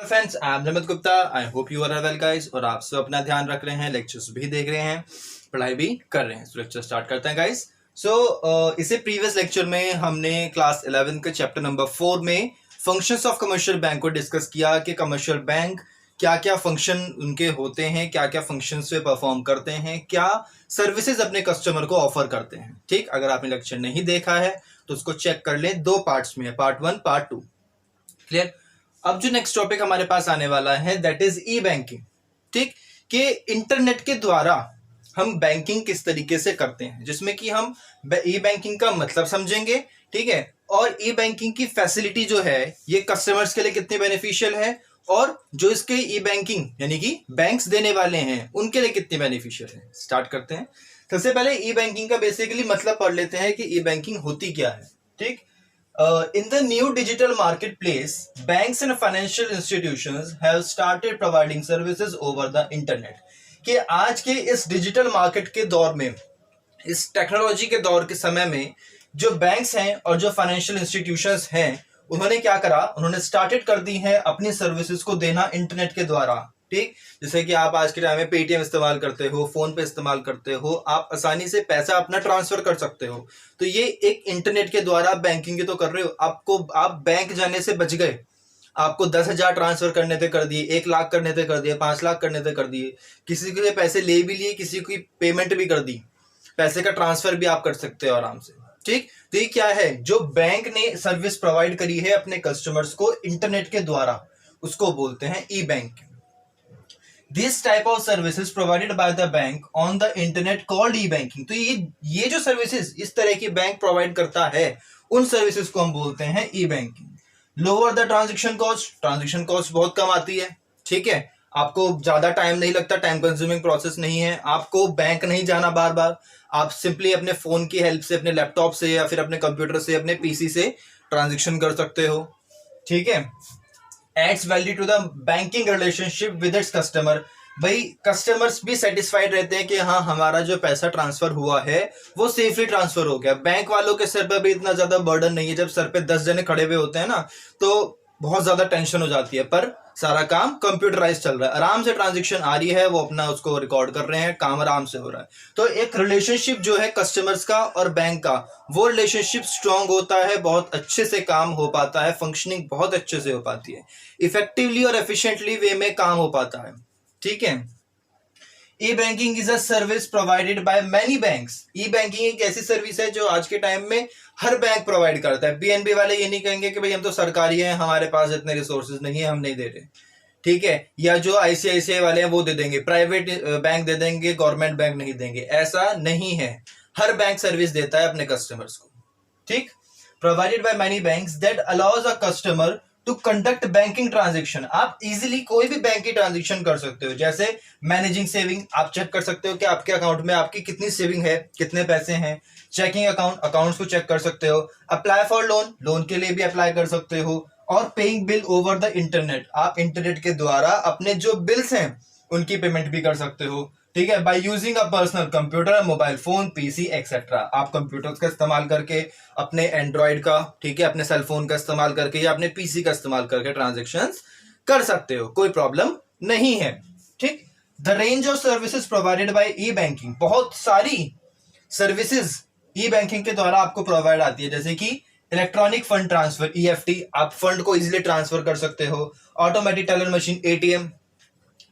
Friends, I am Jamat Gupta. I hope you are well guys. और आप सब अपना ध्यान रख रहे हैं, लेक्चर्स भी देख रहे हैं, पढ़ाई भी कर रहे हैं। तो लेक्चर स्टार्ट करते हैं गाइस। इसे प्रीवियस लेक्चर में हमने क्लास 11 के चैप्टर नंबर 4 में फंक्शंस ऑफ कमर्शियल बैंक को डिस्कस किया कि कमर्शियल बैंक क्या क्या फंक्शन उनके होते हैं, क्या क्या फंक्शंस पे परफॉर्म करते हैं, क्या सर्विसेज अपने कस्टमर को ऑफर करते हैं। ठीक, अगर आपने लेक्चर नहीं देखा है तो उसको चेक कर लें। 2 पार्ट्स में है, पार्ट 1 पार्ट 2। क्लियर। अब जो नेक्स्ट टॉपिक हमारे पास आने वाला है दैट इज ई बैंकिंग। ठीक, कि इंटरनेट के द्वारा हम बैंकिंग किस तरीके से करते हैं, जिसमें कि हम ई बैंकिंग का मतलब समझेंगे। ठीक है, और ई बैंकिंग की फैसिलिटी जो है ये कस्टमर्स के लिए कितनी बेनिफिशियल है, और जो इसके ई बैंकिंग यानी कि बैंक्स देने वाले हैं उनके लिए कितनी बेनिफिशियल है। स्टार्ट करते हैं। सबसे पहले ई बैंकिंग का बेसिकली मतलब पढ़ लेते हैं कि ई बैंकिंग होती क्या है। ठीक, in the new digital marketplace, banks and financial institutions have started providing services over the internet. कि आज के इस डिजिटल मार्केट के दौर में, इस टेक्नोलॉजी के दौर के समय में जो बैंक्स हैं और जो फाइनेंशियल इंस्टीट्यूशंस हैं उन्होंने क्या करा, उन्होंने स्टार्टेड कर दी है अपनी सर्विसेज को देना इंटरनेट के द्वारा। ठीक, जैसे कि आप आज के टाइम में पेटीएम इस्तेमाल करते हो, फोन पे इस्तेमाल करते हो, आप आसानी से पैसा अपना ट्रांसफर कर सकते हो। तो ये एक इंटरनेट के द्वारा बैंकिंग ही तो कर रहे हो। आप बैंक जाने से बच गए। आपको 10,000 ट्रांसफर करने थे कर दिए, 1 लाख करने थे कर दिए, 5 लाख करने थे कर दिए, किसी के पैसे ले भी लिए, किसी की पेमेंट भी कर दी, पैसे का ट्रांसफर भी आप कर सकते हो आराम से। ठीक, तो ये क्या है, जो बैंक ने सर्विस प्रोवाइड करी है अपने कस्टमर्स को इंटरनेट के द्वारा, उसको बोलते हैं e banking. This type of services provided by the bank on the internet called e-banking। तो ये जो सर्विसेज इस तरह की बैंक प्रोवाइड करता है उन सर्विसेज को हम बोलते हैं e banking. Lower the transaction cost बहुत कम आती है। ठीक है, आपको ज्यादा टाइम नहीं लगता, टाइम कंज्यूमिंग प्रोसेस नहीं है, आपको बैंक नहीं जाना बार बार, आप सिंपली अपने फोन की हेल्प से, अपने लैपटॉप से या फिर अपने कंप्यूटर से, अपने पीसी से ट्रांजेक्शन कर सकते हो। ठीक है, adds value to the banking relationship with its customer. भाई कस्टमर्स भी सेटिस्फाइड रहते हैं कि हाँ हमारा जो पैसा ट्रांसफर हुआ है वो सेफली ट्रांसफर हो गया। बैंक वालों के सर पर भी इतना ज्यादा बर्डन नहीं है। जब सर पे 10 जने खड़े हुए होते हैं ना तो बहुत ज्यादा टेंशन हो जाती है, पर सारा काम कंप्यूटराइज चल रहा है, आराम से ट्रांजेक्शन आ रही है, वो अपना उसको रिकॉर्ड कर रहे हैं, काम आराम से हो रहा है। तो एक रिलेशनशिप जो है कस्टमर्स का और बैंक का, वो रिलेशनशिप स्ट्रांग होता है, बहुत अच्छे से काम हो पाता है, फंक्शनिंग बहुत अच्छे से हो पाती है, इफेक्टिवली और एफिशिएंटली वे में काम हो पाता है। ठीक है, e banking is a service provided by many banks. E banking एक ऐसी सर्विस है जो आज के टाइम में हर बैंक प्रोवाइड करता है। पीएनबी वाले ये नहीं कहेंगे कि भाई हम तो सरकारी हैं, हमारे पास इतने रिसोर्सेज नहीं है, हम नहीं दे रहे। ठीक है, या जो आईसीआईसीआई वाले हैं वो दे देंगे, प्राइवेट बैंक दे देंगे, गवर्नमेंट बैंक नहीं देंगे, ऐसा नहीं है। हर बैंक सर्विस देता है अपने कस्टमर्स को। ठीक, provided by many banks that allows a customer to conduct banking transaction. आप इजीली कोई भी बैंक की ट्रांजेक्शन कर सकते हो। जैसे मैनेजिंग सेविंग, आप चेक कर सकते हो कि आपके अकाउंट में आपकी कितनी सेविंग है, कितने पैसे हैं। चेकिंग अकाउंट्स को चेक कर सकते हो। अप्लाई फॉर लोन के लिए भी अप्लाई कर सकते हो। और paying bill over the internet, आप इंटरनेट के द्वारा अपने जो बिल्स हैं उनकी पेमेंट भी कर सकते हो। ठीक है, by using a personal computer, mobile phone, PC etcetera. आप कंप्यूटर का इस्तेमाल करके, अपने एंड्रॉइड का, ठीक है, अपने सेल फोन का इस्तेमाल करके या अपने पीसी का इस्तेमाल करके ट्रांजेक्शंस कर सकते हो, कोई प्रॉब्लम नहीं है। ठीक, the range of services provided by E banking, बहुत सारी सर्विसेज ई बैंकिंग के द्वारा आपको प्रोवाइड आती है। जैसे कि इलेक्ट्रॉनिक फंड ट्रांसफर ईएफटी, आप फंड को इजीली ट्रांसफर कर सकते हो। ऑटोमेटिक टेलर मशीन एटीएम,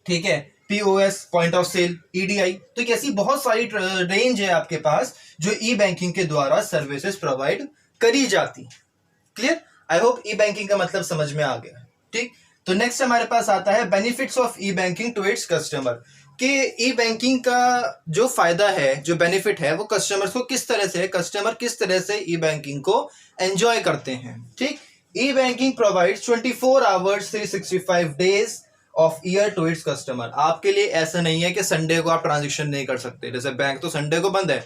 ठीक है, POS point of sale EDI. तो ऐसी बहुत सारी रेंज है आपके पास जो ई बैंकिंग के द्वारा सर्विसेज प्रोवाइड करी जाती। Clear, I hope E banking का मतलब समझ में आ गया। ठीक, तो नेक्स्ट हमारे पास आता है benefits of e banking to its customer. कि ई बैंकिंग का जो फायदा है, जो बेनिफिट है, वो कस्टमर्स को किस तरह से, कस्टमर किस तरह से ई बैंकिंग को एंजॉय करते हैं। ठीक, e banking provides 24 hours 365 days of year to its customer. आपके लिए ऐसा नहीं है कि संडे को आप ट्रांजेक्शन नहीं कर सकते, जैसे बैंक तो संडे को बंद है।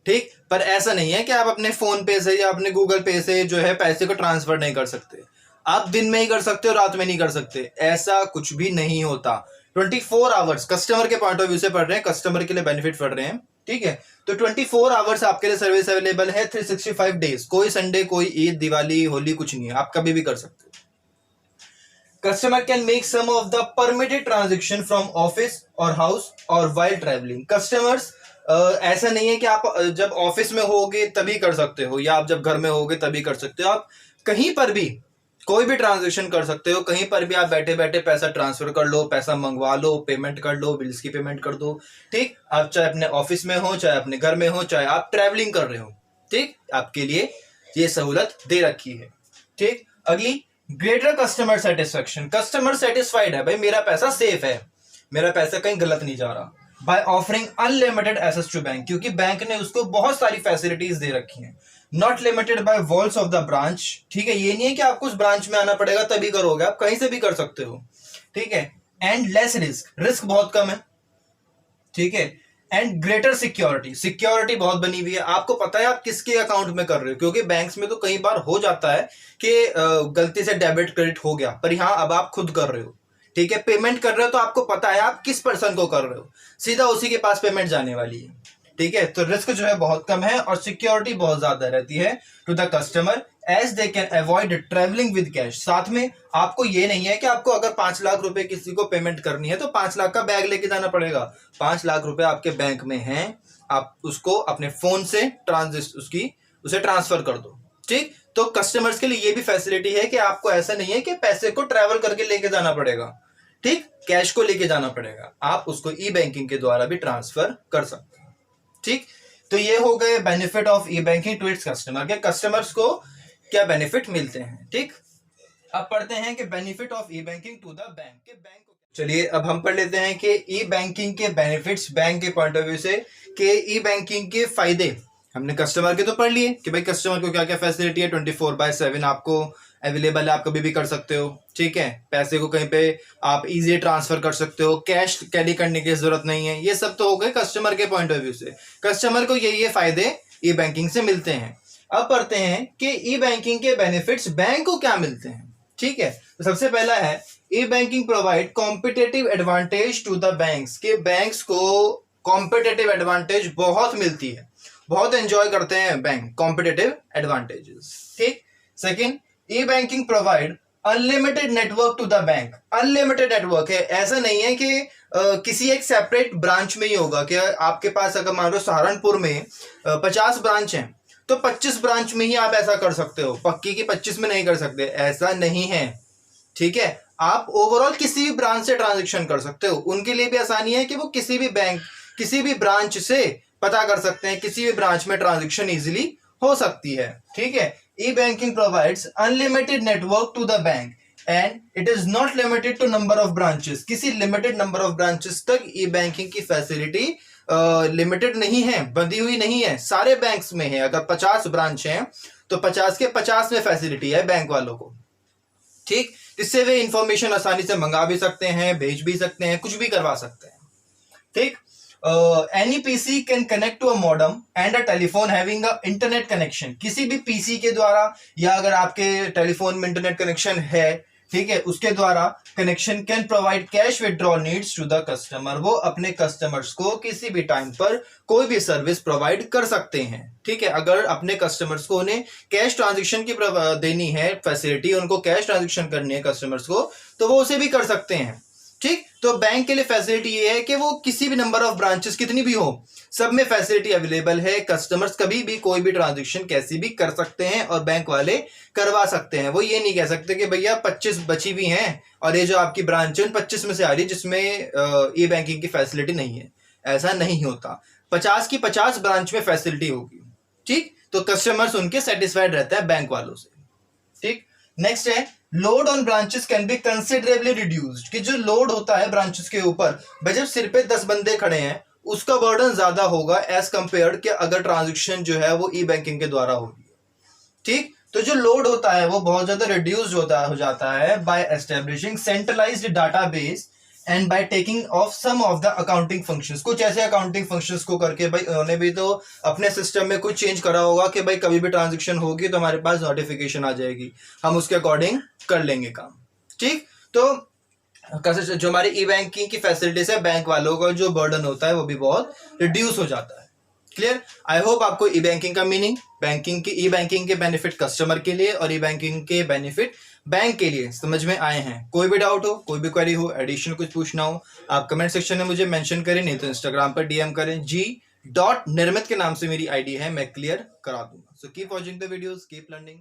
ठीक, पर ऐसा नहीं है कि आप अपने फोन पे से या अपने गूगल पे से जो है पैसे को ट्रांसफर नहीं कर सकते। आप दिन में ही कर सकते हो, रात में नहीं कर सकते, ऐसा कुछ भी नहीं होता। 24 आवर्स कस्टमर के पॉइंट ऑफ व्यू से पढ़ रहे हैं, कस्टमर के लिए बेनिफिट पढ़ रहे हैं। ठीक है, तो 24 आवर्स आपके लिए सर्विस अवेलेबल है, 365 डेज, कोई संडे, कोई ईद, दिवाली, होली कुछ नहीं है, आप कभी भी कर सकते हो। Customer can make some of the permitted transaction from office और हाउस और वाइल ट्रेवलिंग। कस्टमर्स ऐसा नहीं है कि आप जब ऑफिस में होगे तभी कर सकते हो या आप जब घर में होगे तभी कर सकते हो। आप कहीं पर भी कोई भी ट्रांजेक्शन कर सकते हो, कहीं पर भी आप बैठे बैठे पैसा ट्रांसफर कर लो, पैसा मंगवा लो, पेमेंट कर लो, बिल्स की पेमेंट कर दो। ठीक, आप चाहे अपने ऑफिस में हो, चाहे अपने घर में हो, चाहे आप ट्रैवलिंग कर रहे हो, ठीक, आपके लिए ये सहूलत दे रखी है। ठीक, अगली, greater customer satisfaction. Customer satisfied है, भाई मेरा पैसा सेफ है, मेरा पैसा कहीं गलत नहीं जा रहा। By offering unlimited access to bank, क्योंकि बैंक ने उसको बहुत सारी फैसिलिटीज दे रखी हैं। Not limited by walls of the branch, ठीक है, ये नहीं है कि आपको उस ब्रांच में आना पड़ेगा तभी करोगे, आप कहीं से भी कर सकते हो। ठीक है, एंड लेस रिस्क, रिस्क बहुत कम है। ठीक है, एंड ग्रेटर सिक्योरिटी, सिक्योरिटी बहुत बनी हुई है, आपको पता है आप किसके अकाउंट में कर रहे हो, क्योंकि बैंक्स में तो कई बार हो जाता है कि गलती से डेबिट क्रेडिट हो गया, पर यहाँ अब आप खुद कर रहे हो। ठीक है, पेमेंट कर रहे हो तो आपको पता है आप किस पर्सन को कर रहे हो, सीधा उसी के पास पेमेंट जाने वाली है। ठीक है, तो रिस्क जो है बहुत कम है और सिक्योरिटी बहुत ज्यादा रहती है to the customer as they can avoid travelling with cash. साथ में आपको ये नहीं है कि आपको अगर 5 लाख रुपए किसी को पेमेंट करनी है तो 5 लाख का बैग लेके जाना पड़ेगा। 5 लाख रुपए आपके बैंक में हैं, आप उसको अपने फोन से उसे ट्रांसफर कर दो। ठीक, तो कस्टमर्स के लिए ये भी फैसिलिटी है कि आपको ऐसा नहीं है कि पैसे को ट्रेवल करके लेके जाना पड़ेगा। ठीक, कैश को लेके जाना पड़ेगा, आप उसको ई बैंकिंग के द्वारा भी ट्रांसफर कर सकते हैं। ठीक, तो ये हो गए benefit of e banking to its customer, के कस्टमर्स को क्या बेनिफिट मिलते हैं। ठीक, अब पढ़ते हैं कि benefit of e banking to the bank, के बैंक। चलिए अब हम पढ़ लेते हैं कि ई बैंकिंग के बेनिफिट्स बैंक के पॉइंट ऑफ व्यू से, कि ई बैंकिंग के फायदे। हमने कस्टमर के तो पढ़ लिए कि भाई कस्टमर को क्या क्या फैसिलिटी है, 24/7 आपको अवेलेबल है, आप कभी भी कर सकते हो। ठीक है, पैसे को कहीं पे आप इजी ट्रांसफर कर सकते हो, कैश कैरी करने की जरूरत नहीं है। ये सब तो हो गए कस्टमर के पॉइंट ऑफ व्यू से, कस्टमर को ये फायदे ई बैंकिंग से मिलते हैं। अब पढ़ते हैं कि ई बैंकिंग के बेनिफिट्स बैंक को क्या मिलते हैं। ठीक है, तो सबसे पहला है e banking provide competitive advantage to the banks, के बैंक्स को कॉम्पिटेटिव एडवांटेज बहुत मिलती है, बहुत एंजॉय करते हैं बैंक कॉम्पिटेटिव एडवांटेजेस। ठीक, second, e banking provide unlimited network to the bank. Unlimited network है, ऐसा नहीं है कि किसी एक सेपरेट ब्रांच में ही होगा कि आपके पास अगर मान लो सहारनपुर में 50 ब्रांच हैं तो 25 ब्रांच में ही आप ऐसा कर सकते हो, पक्की की 25 में नहीं कर सकते, ऐसा नहीं है। ठीक है, आप ओवरऑल किसी भी ब्रांच से ट्रांजेक्शन कर सकते हो। उनके लिए भी आसानी है कि वो किसी भी बैंक किसी भी ब्रांच से पता कर सकते हैं, किसी भी ब्रांच में ट्रांजेक्शन इजीली हो सकती है। ठीक है, e banking provides unlimited network to the bank and it is not limited to number of branches. किसी लिमिटेड नंबर ऑफ ब्रांचेस तक ई बैंकिंग की फैसिलिटी लिमिटेड नहीं है, बंधी हुई नहीं है, सारे बैंक्स में है। अगर 50 ब्रांच हैं तो 50 के 50 में फैसिलिटी है बैंक वालों को। ठीक, इससे वे इंफॉर्मेशन आसानी से मंगा भी सकते हैं, भेज भी सकते हैं, कुछ भी करवा सकते हैं। ठीक, any PC can connect to a modem and a telephone having a internet connection. किसी भी पीसी के द्वारा या अगर आपके टेलीफोन में इंटरनेट कनेक्शन है, ठीक है, उसके द्वारा connection can provide cash withdrawal needs to the customer. वो अपने कस्टमर्स को किसी भी टाइम पर कोई भी सर्विस प्रोवाइड कर सकते हैं। ठीक है, अगर अपने कस्टमर्स को उन्हें कैश ट्रांजैक्शन की देनी है फैसिलिटी, उनको कैश ट्रांजैक्शन करनी है कस्टमर्स को, तो वो उसे भी कर सकते हैं। ठीक, तो बैंक के लिए फैसिलिटी ये है कि वो किसी भी नंबर ऑफ ब्रांचेस कितनी भी हो, सब में फैसिलिटी अवेलेबल है। कस्टमर्स कभी भी कोई भी ट्रांजैक्शन कैसी भी कर सकते हैं और बैंक वाले करवा सकते हैं। वो ये नहीं कह सकते कि भैया 25 बची भी हैं और ये जो आपकी ब्रांच है 25 में से आ रही है जिसमें ई बैंकिंग की फैसिलिटी नहीं है, ऐसा नहीं होता। 50 की 50 ब्रांच में फैसिलिटी होगी। ठीक, तो कस्टमर्स उनके सेटिस्फाइड रहता है बैंक वालों से। ठीक, नेक्स्ट है load on branches can be considerably reduced, कि जो लोड होता है ब्रांचेस के ऊपर, भाई जब सिर पे 10 बंदे खड़े हैं उसका बर्डन ज्यादा होगा एज कंपेयर्ड कि अगर ट्रांजैक्शन जो है वो ई बैंकिंग के द्वारा होगी। ठीक, तो जो लोड होता है वो बहुत ज्यादा रिड्यूस्ड हो जाता है by establishing centralised database and by taking off some of the accounting functions. कुछ ऐसे अकाउंटिंग फंक्शंस को करके, भाई उन्होंने भी तो अपने सिस्टम में कुछ चेंज करा होगा कि भाई कभी भी ट्रांजैक्शन होगी तो हमारे पास नोटिफिकेशन आ जाएगी, हम उसके अकॉर्डिंग कर लेंगे काम। ठीक, तो जो हमारी ई बैंकिंग की फैसिलिटीज है बैंक वालों का जो बर्डन होता है वो भी बहुत रिड्यूस हो जाता है। क्लियर? आई होप आपको ई बैंकिंग का मीनिंग, बैंकिंग की ई बैंकिंग के बेनिफिट कस्टमर के लिए और ई बैंकिंग के बेनिफिट बैंक के लिए समझ में आए हैं। कोई भी डाउट हो, कोई भी क्वेरी हो, एडिशनल कुछ पूछना हो, आप कमेंट सेक्शन में मुझे मेंशन करें, नहीं तो इंस्टाग्राम पर डीएम करें। G.Nirmit के नाम से मेरी आईडी है, मैं क्लियर करा दूंगा। So keep watching the videos, keep learning.